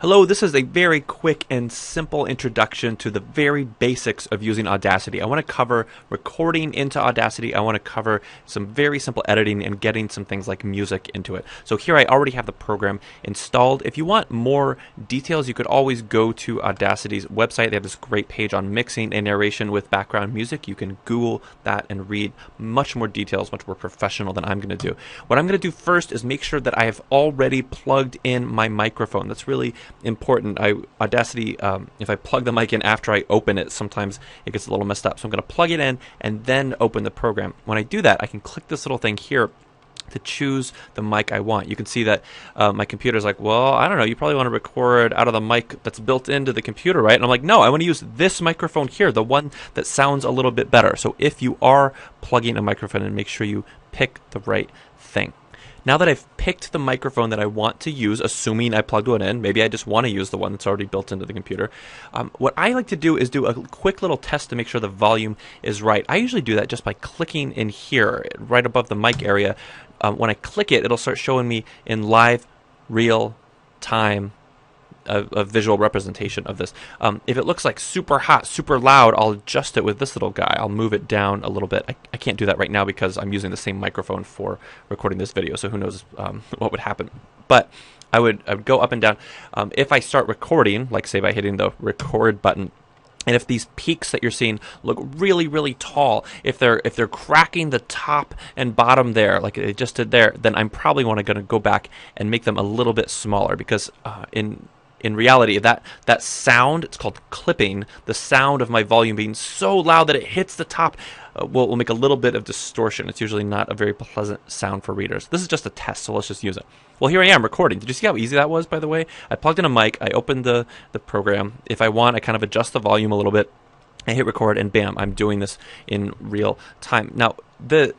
Hello, this is a very quick and simple introduction to the very basics of using Audacity. I want to cover recording into Audacity. I want to cover some very simple editing and getting some things like music into it. So here I already have the program installed. If you want more details, you could always go to Audacity's website. They have this great page on mixing and narration with background music. You can Google that and read much more details, much more professional than I'm going to do. What I'm going to do first is make sure that I have already plugged in my microphone. That's really important. Audacity, if I plug the mic in after I open it, sometimes it gets a little messed up. So I'm going to plug it in and then open the program. When I do that, I can click this little thing here to choose the mic I want. You can see that my computer's like, well, I don't know, you probably want to record out of the mic that's built into the computer, right? And I'm like, no, I want to use this microphone here, the one that sounds a little bit better. So if you are plugging a microphone, and make sure you pick the right thing. Now that I've picked the microphone that I want to use, assuming I plugged one in, maybe I just want to use the one that's already built into the computer, what I like to do is do a quick little test to make sure the volume is right. I usually do that just by clicking in here, right above the mic area. When I click it, it'll start showing me in live, real time, a visual representation of this. If it looks like super hot, super loud, I'll adjust it with this little guy. I'll move it down a little bit. I can't do that right now because I'm using the same microphone for recording this video, so who knows what would happen. But I would go up and down. If I start recording, like say by hitting the record button, and if these peaks that you're seeing look really, really tall, if they're cracking the top and bottom there, like they just did there, then I'm probably going to go back and make them a little bit smaller because in reality, that sound, it's called clipping, the sound of my volume being so loud that it hits the top will make a little bit of distortion. It's usually not a very pleasant sound for readers. This is just a test, so let's just use it. Well, here I am recording. Did you see how easy that was, by the way? I plugged in a mic, I opened the program. If I want, I kind of adjust the volume a little bit. I hit record, and bam, I'm doing this in real time. Now, the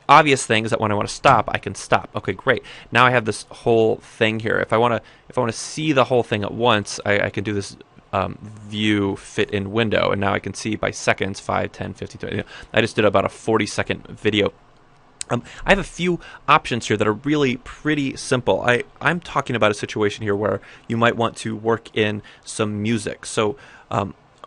obvious thing is that when I want to stop, I can stop. Okay, great. Now I have this whole thing here. If I want to see the whole thing at once, I can do this view fit in window, and now I can see by seconds, 5, 10, 15, 20. I just did about a 40-second video. I have a few options here that are really pretty simple. I'm talking about a situation here where you might want to work in some music. So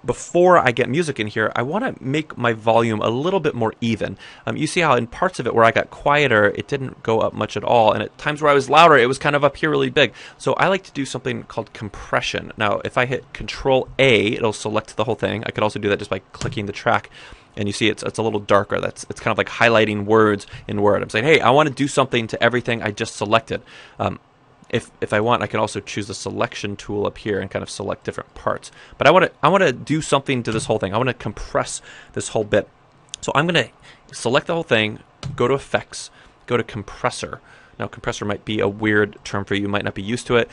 before I get music in here, I want to make my volume a little bit more even. You see how in parts of it where I got quieter, it didn't go up much at all, and at times where I was louder, it was kind of up here really big. So I like to do something called compression. Now, if I hit Control A, it'll select the whole thing. I could also do that just by clicking the track, and you see it's a little darker. It's kind of like highlighting words in Word. I'm saying, hey, I want to do something to everything I just selected. If I want, I can also choose the selection tool up here and kind of select different parts. But I want to do something to this whole thing. I want to compress this whole bit. So I'm going to select the whole thing, go to Effects, go to Compressor. Now, compressor might be a weird term for you. You might not be used to it.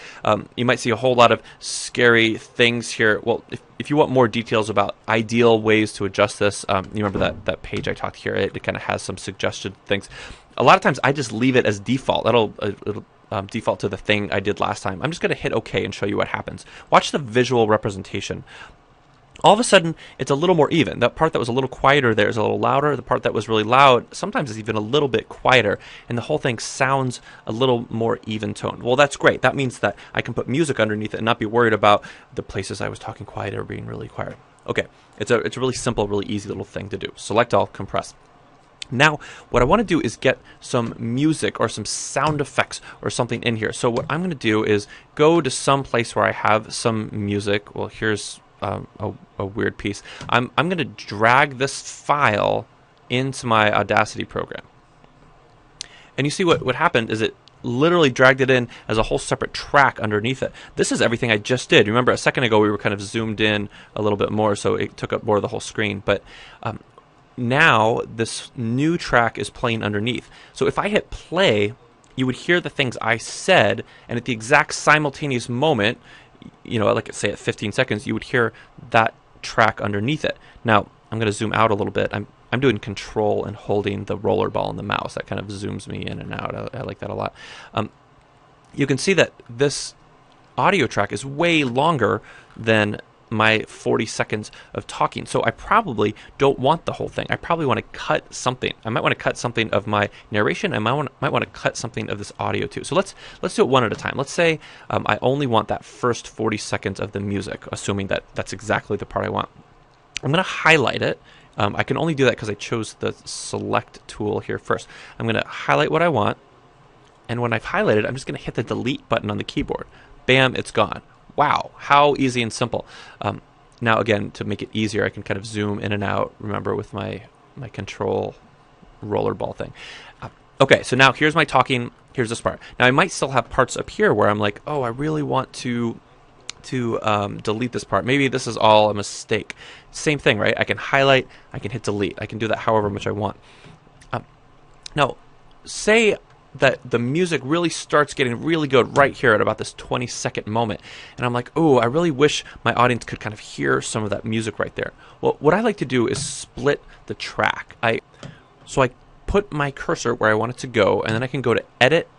You might see a whole lot of scary things here. Well, if you want more details about ideal ways to adjust this, you remember that page I talked here. It kind of has some suggested things. A lot of times I just leave it as default. It'll default to the thing I did last time. I'm just going to hit OK and show you what happens. Watch the visual representation. All of a sudden, it's a little more even. That part that was a little quieter there is a little louder. The part that was really loud sometimes is even a little bit quieter, and the whole thing sounds a little more even toned. Well, that's great. That means that I can put music underneath it and not be worried about the places I was talking quieter being really quiet. Okay, it's a really simple, really easy little thing to do. Select all, compress. Now, what I want to do is get some music or some sound effects or something in here. So what I'm going to do is go to some place where I have some music. Well, here's a weird piece. I'm going to drag this file into my Audacity program. And you see what happened is it literally dragged it in as a whole separate track underneath it. This is everything I just did. Remember a second ago we were kind of zoomed in a little bit more, so it took up more of the whole screen. But now this new track is playing underneath. So if I hit play, you would hear the things I said, and at the exact simultaneous moment, like say at 15 seconds, you would hear that track underneath it. Now, I'm going to zoom out a little bit. I'm doing Control and holding the roller ball on the mouse. That kind of zooms me in and out. I like that a lot. You can see that this audio track is way longer than my 40 seconds of talking. So I probably don't want the whole thing. I probably want to cut something. I might want to cut something of my narration. I might want to cut something of this audio too. So let's do it one at a time. Let's say I only want that first 40 seconds of the music, assuming that that's exactly the part I want. I'm going to highlight it. I can only do that because I chose the select tool here first. I'm going to highlight what I want. And when I've highlighted, I'm just going to hit the delete button on the keyboard. Bam, it's gone. Wow, how easy and simple. Now again, to make it easier, I can kind of zoom in and out, remember, with my control rollerball thing. Okay, so now here's my talking, here's this part. Now I might still have parts up here where I'm like, oh, I really want to delete this part. Maybe this is all a mistake. Same thing, right? I can highlight, I can hit delete. I can do that however much I want. Now, say that the music really starts getting really good right here at about this 20-second moment. And I'm like, oh, I really wish my audience could kind of hear some of that music right there. Well, what I like to do is split the track. So I put my cursor where I want it to go, and then I can go to Edit,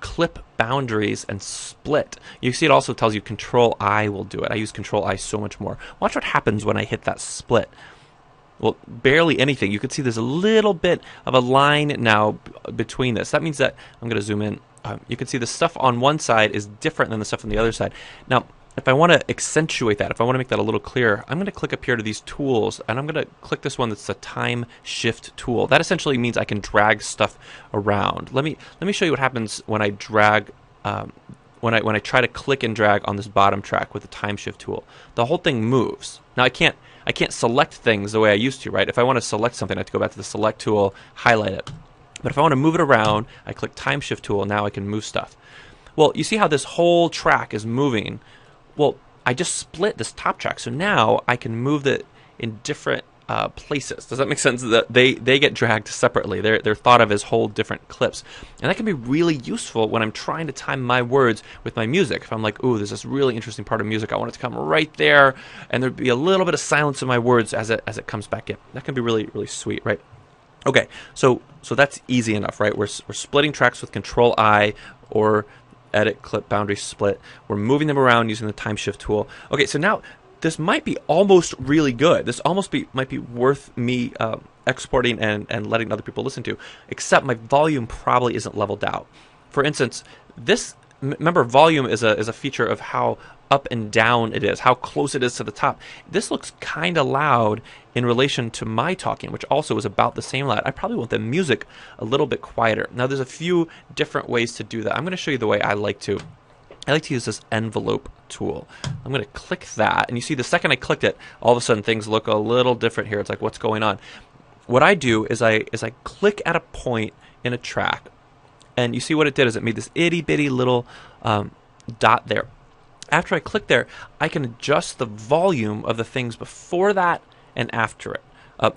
Clip Boundaries, and Split. You see it also tells you Control-I will do it. I use Control-I so much more. Watch what happens when I hit that split. Well, barely anything. You can see there's a little bit of a line now between this. That means that, I'm going to zoom in, you can see the stuff on one side is different than the stuff on the other side. Now, if I want to accentuate that, if I want to make that a little clearer, I'm going to click up here to these tools, and I'm going to click this one that's the time shift tool. That essentially means I can drag stuff around. Let me show you what happens when I drag, when I try to click and drag on this bottom track with the time shift tool. The whole thing moves. Now I can't select things the way I used to, right? If I want to select something, I have to go back to the select tool, highlight it. But if I want to move it around, I click time shift tool, now I can move stuff. Well, you see how this whole track is moving? Well, I just split this top track, so now I can move it in different places. Does that make sense? That they get dragged separately. They're thought of as whole different clips, and that can be really useful when I'm trying to time my words with my music. If I'm like, ooh, there's this really interesting part of music, I want it to come right there, and there'd be a little bit of silence in my words as it comes back in. That can be really, really sweet, right? Okay, so that's easy enough, right? We're splitting tracks with Control-I or Edit, Clip, Boundary, Split. We're moving them around using the time shift tool. Okay, so now this might be almost really good. This might be worth me exporting and letting other people listen to, except my volume probably isn't leveled out. For instance, remember, volume is a feature of how up and down it is, how close it is to the top. This looks kind of loud in relation to my talking, which also is about the same loud. I probably want the music a little bit quieter. Now, there's a few different ways to do that. I'm going to show you the way I like to. I like to use this envelope tool. I'm going to click that, and you see the second I clicked it, all of a sudden things look a little different here. It's like, what's going on? What I do is I click at a point in a track, and you see what it did is it made this itty bitty little dot there. After I click there, I can adjust the volume of the things before that and after it.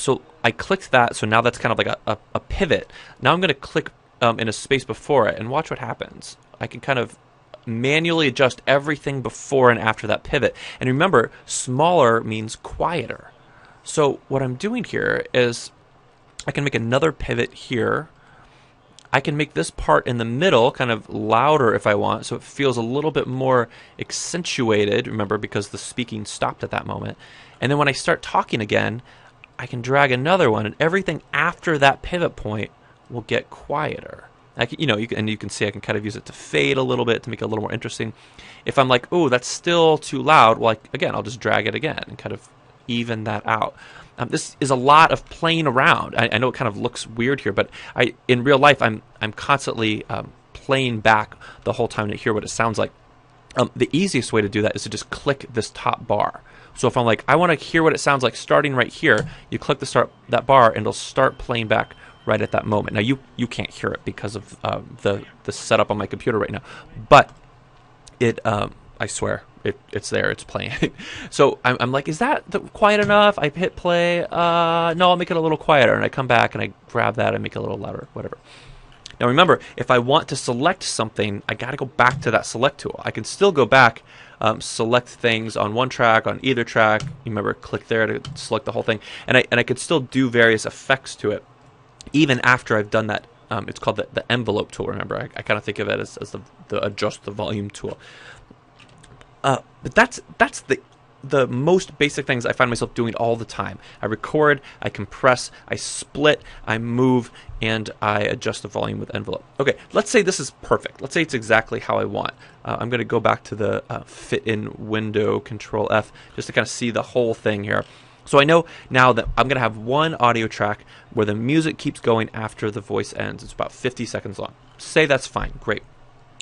So I clicked that, so now that's kind of like a pivot. Now I'm going to click in a space before it, and watch what happens. I can kind of manually adjust everything before and after that pivot. And remember, smaller means quieter. So what I'm doing here is I can make another pivot here. I can make this part in the middle kind of louder if I want, so it feels a little bit more accentuated, remember, because the speaking stopped at that moment. And then when I start talking again, I can drag another one, and everything after that pivot point will get quieter. You can see I can kind of use it to fade a little bit to make it a little more interesting. If I'm like, oh, that's still too loud, well, again, I'll just drag it again and kind of even that out. This is a lot of playing around. I know it kind of looks weird here, but in real life, I'm constantly playing back the whole time to hear what it sounds like. The easiest way to do that is to just click this top bar. So if I'm like, I want to hear what it sounds like starting right here, you click that bar, and it'll start playing back right at that moment. Now you can't hear it because of the setup on my computer right now, but it I swear it's there, it's playing. So I'm like, is that quiet enough? I hit play. No, I'll make it a little quieter, and I come back and I grab that and make it a little louder, whatever. Now remember, if I want to select something, I got to go back to that select tool. I can still go back, select things on one track, on either track. You remember, click there to select the whole thing, and I could still do various effects to it, even after I've done that. It's called the envelope tool. Remember, I kind of think of it as the adjust the volume tool. But that's the most basic things I find myself doing all the time. I record, I compress, I split, I move, and I adjust the volume with envelope. Okay, let's say this is perfect. Let's say it's exactly how I want. I'm going to go back to the fit in window, Control F, just to kind of see the whole thing here. So I know now that I'm going to have one audio track where the music keeps going after the voice ends. It's about 50 seconds long. Say that's fine. Great.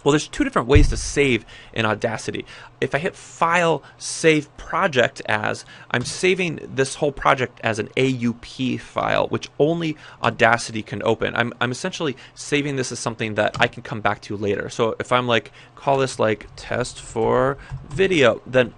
Well, there's two different ways to save in Audacity. If I hit File, Save Project As, I'm saving this whole project as an AUP file, which only Audacity can open. I'm essentially saving this as something that I can come back to later. So if I'm like, call this like test for video, then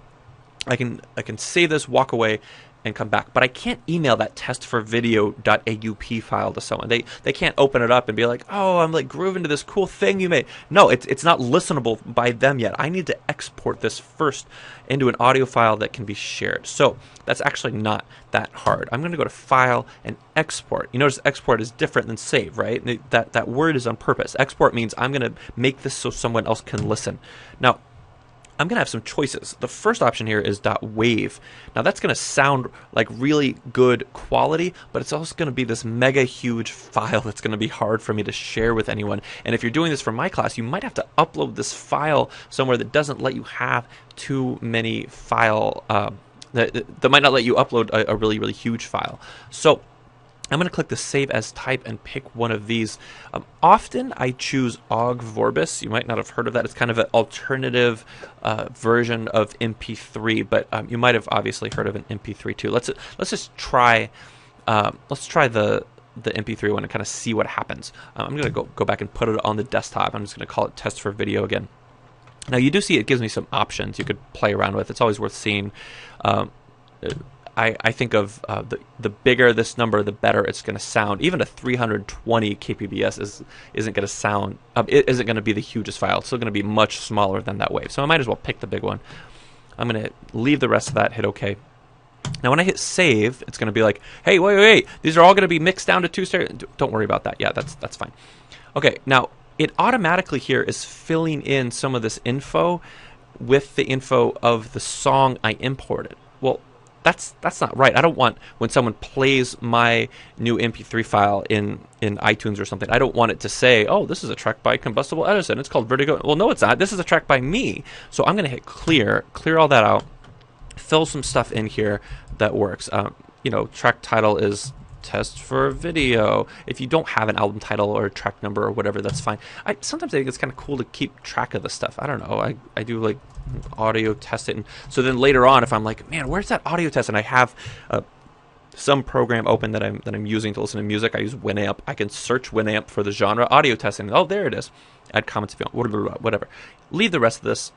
I can save this, walk away, and come back. But I can't email that testforvideo.aup file to someone. They can't open it up and be like, oh, I'm like grooving to this cool thing you made. No, it's not listenable by them yet. I need to export this first into an audio file that can be shared. So that's actually not that hard. I'm going to go to File and Export. You notice export is different than save, right? That word is on purpose. Export means I'm going to make this so someone else can listen. Now, I'm going to have some choices. The first option here is .wave. Now that's going to sound like really good quality, but it's also going to be this mega huge file that's going to be hard for me to share with anyone. And if you're doing this for my class, you might have to upload this file somewhere that doesn't let you have too many file, that might not let you upload a really, really huge file. So I'm going to click the Save As Type and pick one of these. Often I choose Ogg Vorbis. You might not have heard of that. It's kind of an alternative version of MP3, but you might have obviously heard of an MP3 too. Let's just try. Let's try the MP3 one and kind of see what happens. I'm going to go back and put it on the desktop. I'm just going to call it Test for Video again. Now you do see it gives me some options you could play around with. It's always worth seeing. I think of the bigger this number, the better it's going to sound. Even a 320 kbps isn't going to sound. It isn't going to be the hugest file. It's still going to be much smaller than that wave. So I might as well pick the big one. I'm going to leave the rest of that. Hit OK. Now when I hit save, it's going to be like, hey, wait. These are all going to be mixed down to two stereo. Don't worry about that. Yeah, that's fine. Okay, now it automatically here is filling in some of this info with the info of the song I imported. Well, that's not right. I don't want when someone plays my new MP3 file in iTunes or something, I don't want it to say, oh, this is a track by Combustible Edison. It's called Vertigo. Well, no, it's not. This is a track by me. So I'm going to hit clear all that out, fill some stuff in here that works. Track title is Test for Video. If you don't have an album title or a track number or whatever, that's fine. Sometimes I think it's kind of cool to keep track of the stuff. I don't know. I do like audio test it, and so then later on, if I'm like, man, where's that audio test, and I have some program open that I'm using to listen to music, I use Winamp. I can search Winamp for the genre audio testing. Oh, there it is. Add comments if you want. Whatever. Leave the rest of this.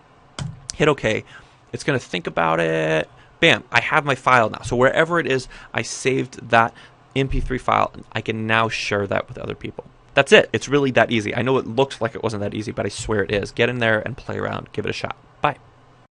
Hit OK. It's going to think about it. Bam! I have my file now. So wherever it is, I saved that MP3 file. I can now share that with other people. That's it. It's really that easy. I know it looks like it wasn't that easy, but I swear it is. Get in there and play around. Give it a shot. Bye.